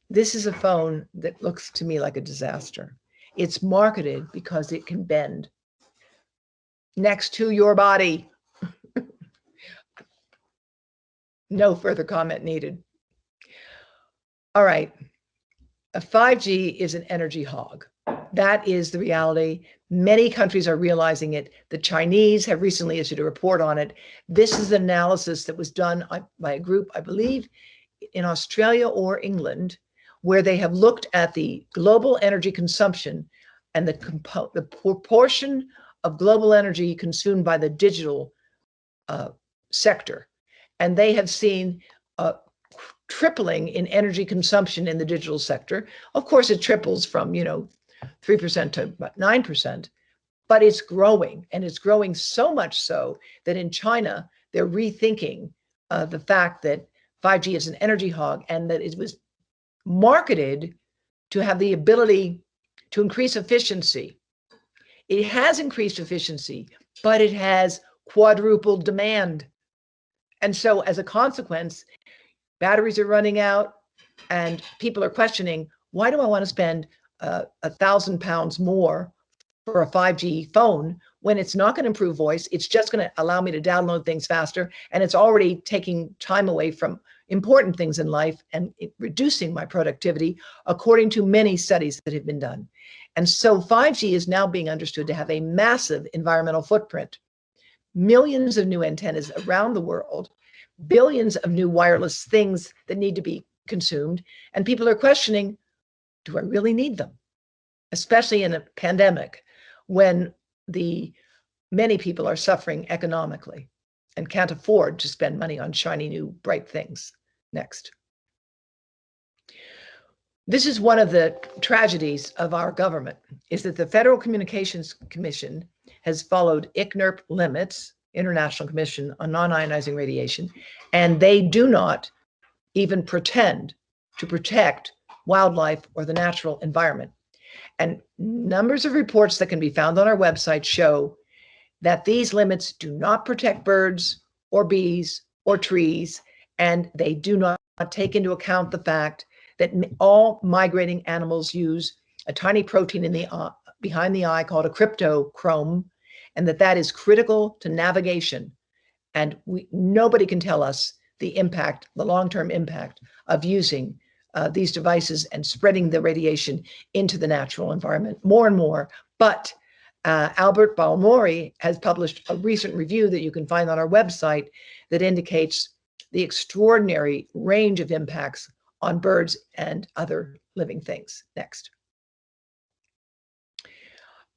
This is a phone that looks to me like a disaster. It's marketed because it can bend next to your body. No further comment needed. All right. A 5G is an energy hog. That is the reality. Many countries are realizing it. The Chinese have recently issued a report on it. This is an analysis that was done by a group, I believe, in Australia or England, where they have looked at the global energy consumption and the proportion of global energy consumed by the digital sector. And they have seen tripling in energy consumption in the digital sector. Of course, it triples from, 3% to about 9%, but it's growing, and it's growing so much so that in China, they're rethinking the fact that 5G is an energy hog and that it was marketed to have the ability to increase efficiency. It has increased efficiency, but it has quadrupled demand. And so as a consequence, batteries are running out and people are questioning, why do I want to spend £1,000 more for a 5G phone when it's not going to improve voice? It's just going to allow me to download things faster. And it's already taking time away from important things in life and reducing my productivity, according to many studies that have been done. And so 5G is now being understood to have a massive environmental footprint. Millions of new antennas around the world, billions of new wireless things that need to be consumed. And people are questioning, do I really need them? Especially in a pandemic when many people are suffering economically and can't afford to spend money on shiny new bright things. Next. This is one of the tragedies of our government, is that the Federal Communications Commission has followed ICNIRP limits, International Commission on Non-Ionizing Radiation, and they do not even pretend to protect wildlife or the natural environment. And numbers of reports that can be found on our website show that these limits do not protect birds or bees or trees, and they do not take into account the fact that all migrating animals use a tiny protein in the behind the eye called a cryptochrome, and that is critical to navigation. And nobody can tell us the impact, the long-term impact of using these devices and spreading the radiation into the natural environment more and more. But Albert Balmori has published a recent review that you can find on our website that indicates the extraordinary range of impacts on birds and other living things. Next.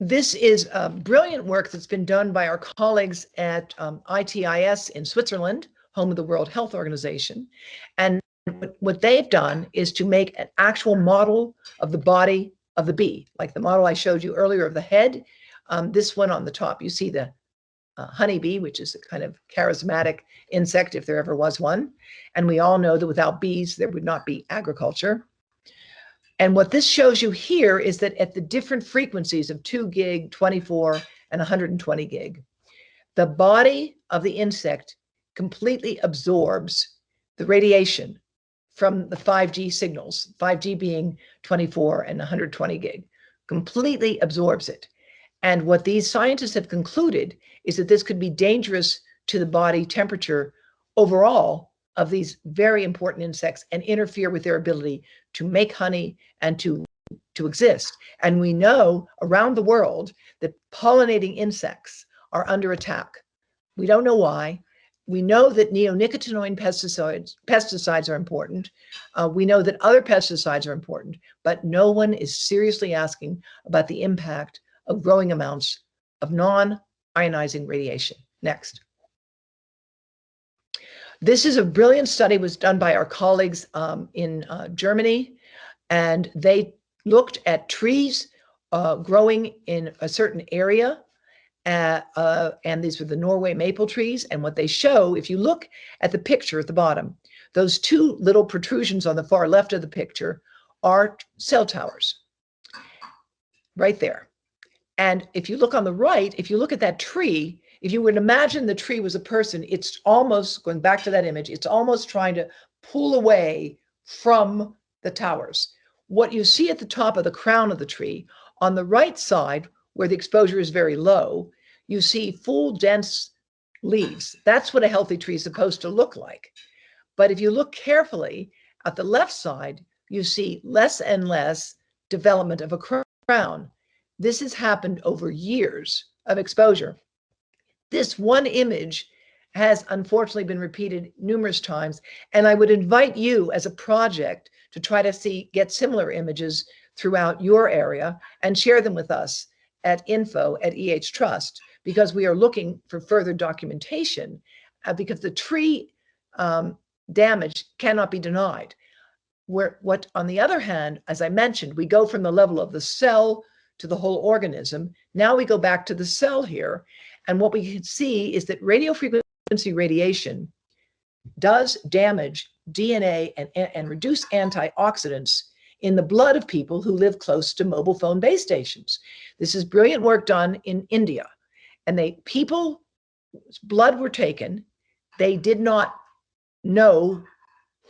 This is brilliant work that's been done by our colleagues at ITIS in Switzerland, home of the World Health Organization. And what they've done is to make an actual model of the body of the bee, like the model I showed you earlier of the head. This one on the top, you see the honeybee, which is a kind of charismatic insect if there ever was one. And we all know that without bees, there would not be agriculture. And what this shows you here is that at the different frequencies of 2 gig, 24, and 120 gig, the body of the insect completely absorbs the radiation from the 5G signals, 5G being 24 and 120 gig, completely absorbs it. And what these scientists have concluded is that this could be dangerous to the body temperature overall of these very important insects and interfere with their ability to make honey and to exist. And we know around the world that pollinating insects are under attack. We don't know why. We know that neonicotinoid pesticides are important. We know that other pesticides are important, but no one is seriously asking about the impact of growing amounts of non-ionizing radiation. Next. This is a brilliant study, was done by our colleagues in Germany, and they looked at trees growing in a certain area, and these were the Norway maple trees. And what they show, if you look at the picture at the bottom, those two little protrusions on the far left of the picture are cell towers, right there. And if you look on the right, if you look at that tree, if you would imagine the tree was a person, it's almost, going back to that image, it's almost trying to pull away from the towers. What you see at the top of the crown of the tree, on the right side, where the exposure is very low, you see full, dense leaves. That's what a healthy tree is supposed to look like. But if you look carefully at the left side, you see less and less development of a crown. This has happened over years of exposure. This one image has unfortunately been repeated numerous times, and I would invite you as a project to try to get similar images throughout your area and share them with us at info@EH Trust, because we are looking for further documentation, because the tree damage cannot be denied. What, on the other hand, as I mentioned, we go from the level of the cell to the whole organism. Now we go back to the cell here, and what we can see is that radiofrequency radiation does damage DNA and reduce antioxidants in the blood of people who live close to mobile phone base stations. This is brilliant work done in India, and people's blood were taken. They did not know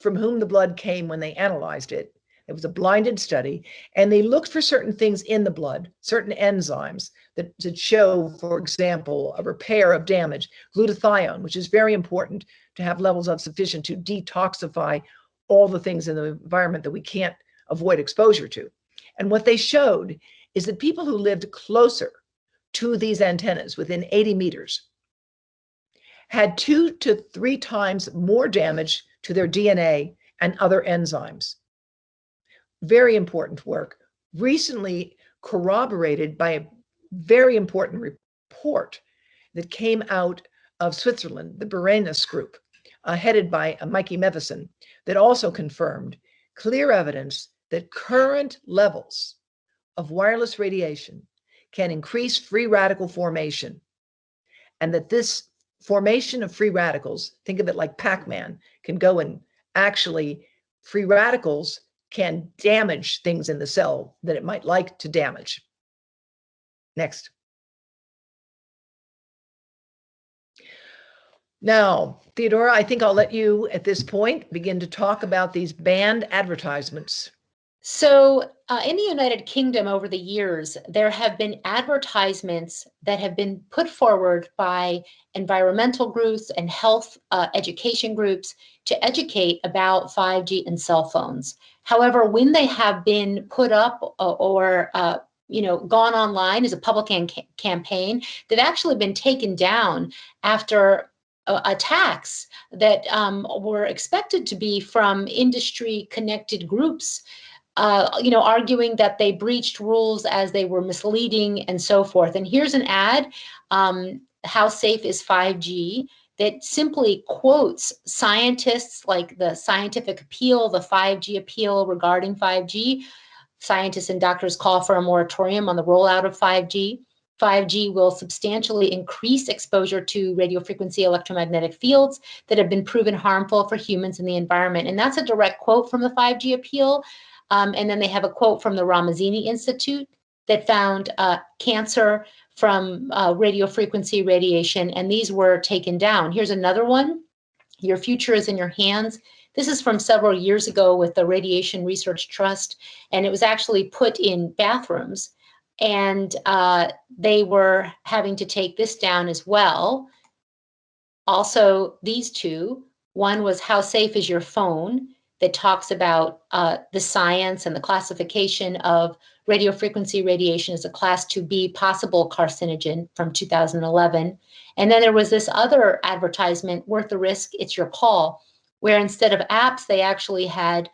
from whom the blood came when they analyzed it. It was a blinded study, and they looked for certain things in the blood, certain enzymes that show, for example, a repair of damage, glutathione, which is very important to have levels of sufficient to detoxify all the things in the environment that we can't avoid exposure to. And what they showed is that people who lived closer to these antennas, within 80 meters, had 2 to 3 times more damage to their DNA and other enzymes. Very important work, recently corroborated by a very important report that came out of Switzerland, the Berenas group, headed by Mikey Mevison, that also confirmed clear evidence that current levels of wireless radiation can increase free radical formation, and that this formation of free radicals, think of it like Pac-Man, can go and actually, free radicals can damage things in the cell that it might like to damage. Next. Now, Theodora, I think I'll let you at this point begin to talk about these banned advertisements. So in the United Kingdom over the years, there have been advertisements that have been put forward by environmental groups and health education groups to educate about 5G and cell phones. However, when they have been put up or gone online as a public campaign, they've actually been taken down after attacks that were expected to be from industry-connected groups, arguing that they breached rules as they were misleading and so forth. And here's an ad, How Safe is 5G, that simply quotes scientists, like the scientific appeal, the 5G appeal regarding 5G. Scientists and doctors call for a moratorium on the rollout of 5G. 5G will substantially increase exposure to radiofrequency electromagnetic fields that have been proven harmful for humans and the environment. And that's a direct quote from the 5G appeal. And then they have a quote from the Ramazzini Institute that found cancer from radiofrequency radiation, and these were taken down. Here's another one. Your future is in your hands. This is from several years ago with the Radiation Research Trust, and it was actually put in bathrooms, and they were having to take this down as well. Also, these two. One was How Safe is Your Phone, that talks about the science and the classification of radiofrequency radiation as a class 2B possible carcinogen from 2011. And then there was this other advertisement, Worth the Risk, It's Your Call, where instead of apps, they actually had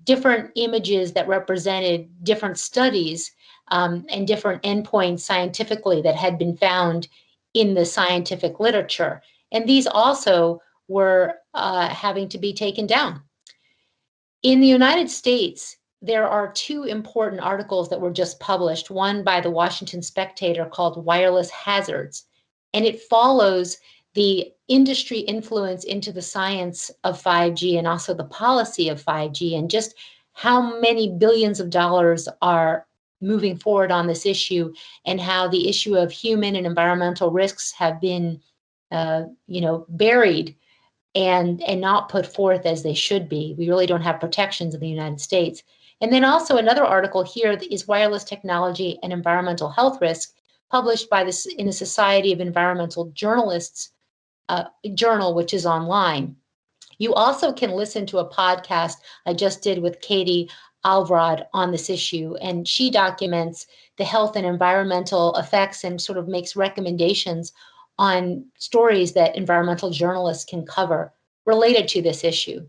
different images that represented different studies and different endpoints scientifically that had been found in the scientific literature. And these also were having to be taken down. In the United States, there are 2 important articles that were just published, one by the Washington Spectator called Wireless Hazards, and it follows the industry influence into the science of 5G and also the policy of 5G, and just how many billions of dollars are moving forward on this issue, and how the issue of human and environmental risks have been buried and not put forth as they should be. We really don't have protections in the United States. And then also another article here that is wireless technology and environmental health risk, published by this in the Society of Environmental Journalists journal, which is online. You also can listen to a podcast I just did with Katie Alvrod on this issue, and she documents the health and environmental effects and sort of makes recommendations on stories that environmental journalists can cover related to this issue.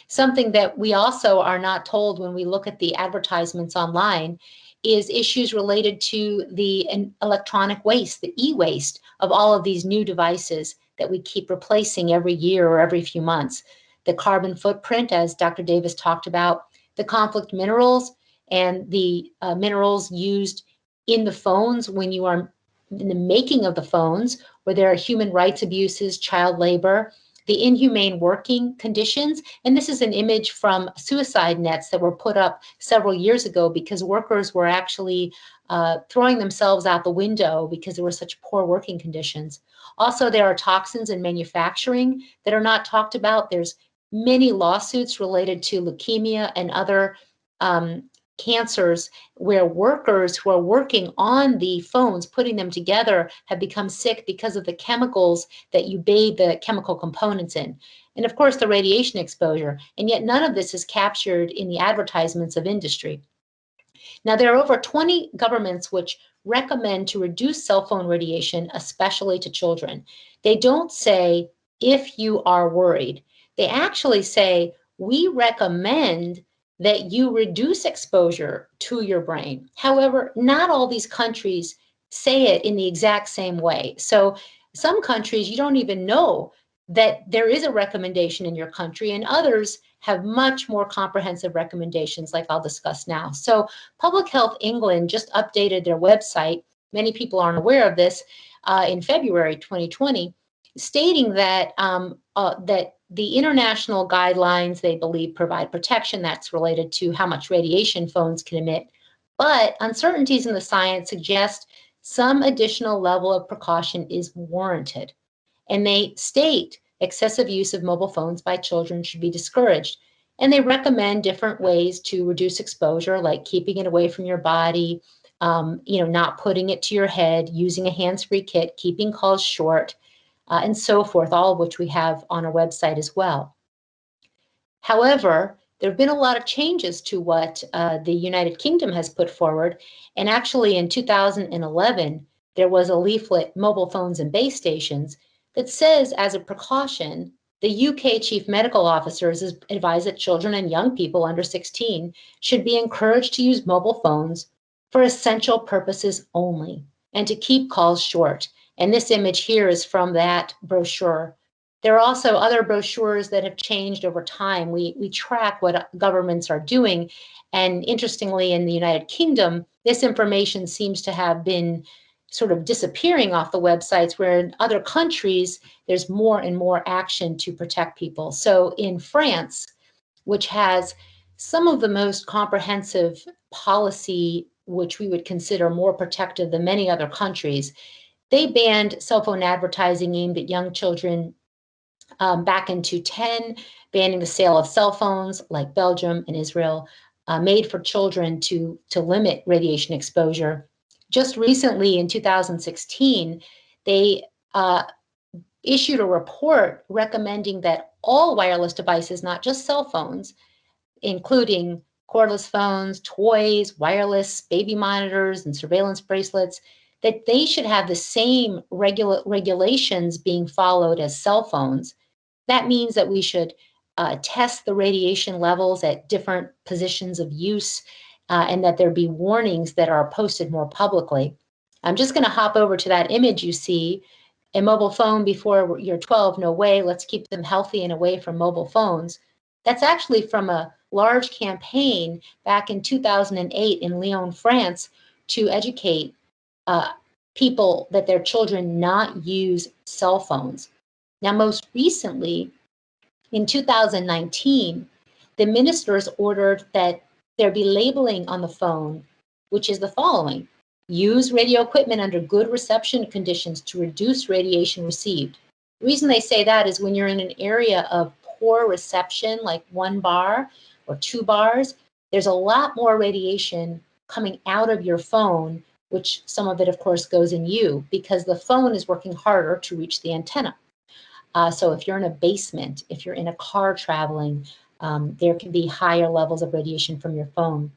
Something that we also are not told when we look at the advertisements online is issues related to the electronic waste, the e-waste of all of these new devices that we keep replacing every year or every few months. The carbon footprint, as Dr. Davis talked about, the conflict minerals and the minerals used in the phones when you are in the making of the phones, where there are human rights abuses, child labor, the inhumane working conditions. And this is an image from suicide nets that were put up several years ago because workers were actually throwing themselves out the window because there were such poor working conditions. Also, there are toxins in manufacturing that are not talked about. There's many lawsuits related to leukemia and other cancers where workers who are working on the phones, putting them together, have become sick because of the chemicals that you bathe the chemical components in. And of course, the radiation exposure. And yet none of this is captured in the advertisements of industry. Now, there are over 20 governments which recommend to reduce cell phone radiation, especially to children. They don't say, if you are worried. They actually say, we recommend that you reduce exposure to your brain. However, not all these countries say it in the exact same way. So some countries, you don't even know that there is a recommendation in your country, and others have much more comprehensive recommendations, like I'll discuss now. So Public Health England just updated their website. Many people aren't aware of this in February 2020, stating that that the international guidelines, they believe, provide protection that's related to how much radiation phones can emit. But uncertainties in the science suggest some additional level of precaution is warranted. And they state excessive use of mobile phones by children should be discouraged. And they recommend different ways to reduce exposure, like keeping it away from your body, not putting it to your head, using a hands-free kit, keeping calls short, and so forth, all of which we have on our website as well. However, there have been a lot of changes to what the United Kingdom has put forward. And actually in 2011, there was a leaflet, Mobile Phones and Base Stations, that says, as a precaution, the UK Chief Medical Officers advise that children and young people under 16 should be encouraged to use mobile phones for essential purposes only and to keep calls short. And this image here is from that brochure. There are also other brochures that have changed over time. We track what governments are doing. And interestingly, in the United Kingdom, this information seems to have been sort of disappearing off the websites, where in other countries, there's more and more action to protect people. So in France, which has some of the most comprehensive policy, which we would consider more protective than many other countries, they banned cell phone advertising aimed at young children back in 2010, banning the sale of cell phones, like Belgium and Israel, made for children to limit radiation exposure. Just recently, in 2016, they issued a report recommending that all wireless devices, not just cell phones, including cordless phones, toys, wireless baby monitors, and surveillance bracelets, that they should have the same regulations being followed as cell phones. That means that we should test the radiation levels at different positions of use, and that there be warnings that are posted more publicly. I'm just going to hop over to that image you see. A mobile phone before you're 12, no way. Let's keep them healthy and away from mobile phones. That's actually from a large campaign back in 2008 in Lyon, France, to educate people that their children not use cell phones. Now, most recently, in 2019, the ministers ordered that there be labeling on the phone, which is the following: use radio equipment under good reception conditions to reduce radiation received. The reason they say that is when you're in an area of poor reception, like 1 bar or 2 bars, there's a lot more radiation coming out of your phone, which some of it, of course, goes in you because the phone is working harder to reach the antenna. So if you're in a basement, if you're in a car traveling, there can be higher levels of radiation from your phone.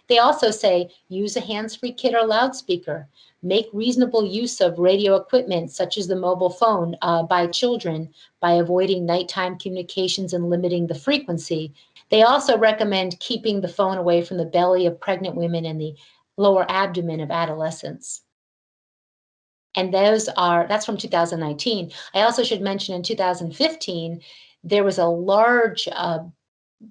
They also say use a hands-free kit or loudspeaker. Make reasonable use of radio equipment, such as the mobile phone, by children by avoiding nighttime communications and limiting the frequency. They also recommend keeping the phone away from the belly of pregnant women and the lower abdomen of adolescents. And that's from 2019. I also should mention in 2015, there was a large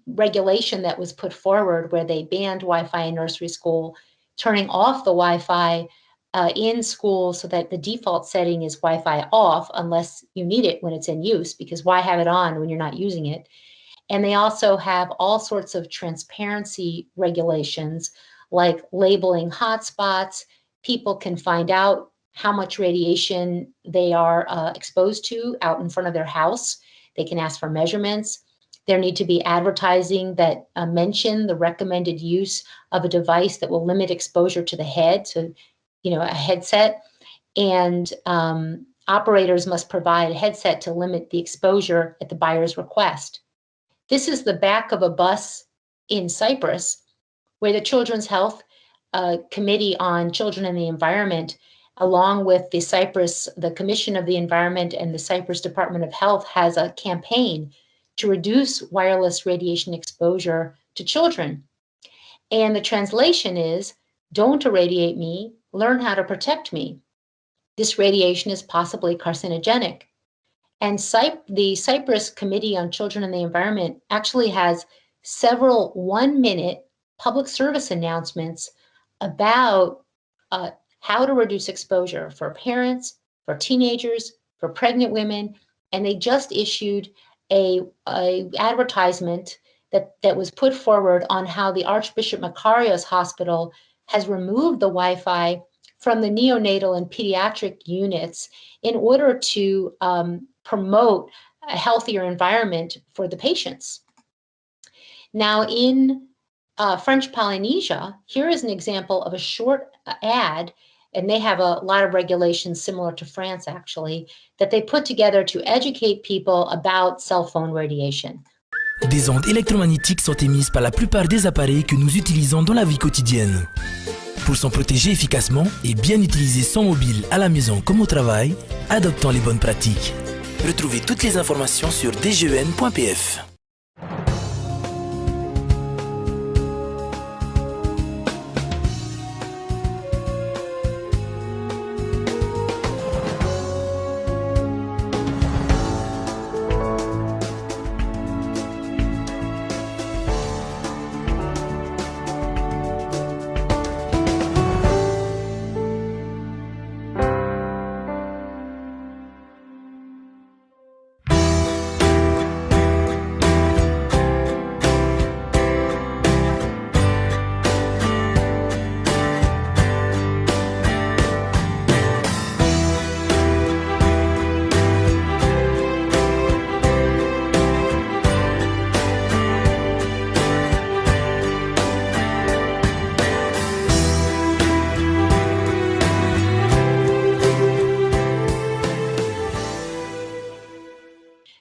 regulation that was put forward where they banned Wi-Fi in nursery school, turning off the Wi-Fi in school so that the default setting is Wi-Fi off unless you need it when it's in use, because why have it on when you're not using it? And they also have all sorts of transparency regulations like labeling hotspots. People can find out how much radiation they are exposed to out in front of their house. They can ask for measurements. There need to be advertising that mention the recommended use of a device that will limit exposure to the head, so a headset. And operators must provide a headset to limit the exposure at the buyer's request. This is the back of a bus in Cyprus, where the Children's Health Committee on Children and the Environment, along with the Commission of the Environment and the Cyprus Department of Health, has a campaign to reduce wireless radiation exposure to children. And the translation is, don't irradiate me, learn how to protect me. This radiation is possibly carcinogenic. And the Cyprus Committee on Children and the Environment actually has several 1-minute public service announcements about how to reduce exposure for parents, for teenagers, for pregnant women. And they just issued a advertisement that was put forward on how the Archbishop Makarios Hospital has removed the Wi-Fi from the neonatal and pediatric units in order to promote a healthier environment for the patients. Now, in French Polynesia, here is an example of a short ad, and they have a lot of regulations similar to France, actually, that they put together to educate people about cell phone radiation. Des ondes électromagnétiques sont émises par la plupart des appareils que nous utilisons dans la vie quotidienne. Pour s'en protéger efficacement et bien utiliser son mobile à la maison comme au travail, adoptons les bonnes pratiques. Retrouvez toutes les informations sur dgen.pf.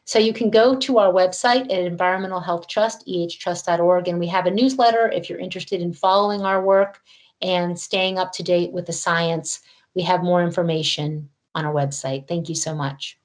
So you can go to our website at Environmental Health Trust, ehtrust.org, and we have a newsletter if you're interested in following our work and staying up to date with the science. We have more information on our website. Thank you so much.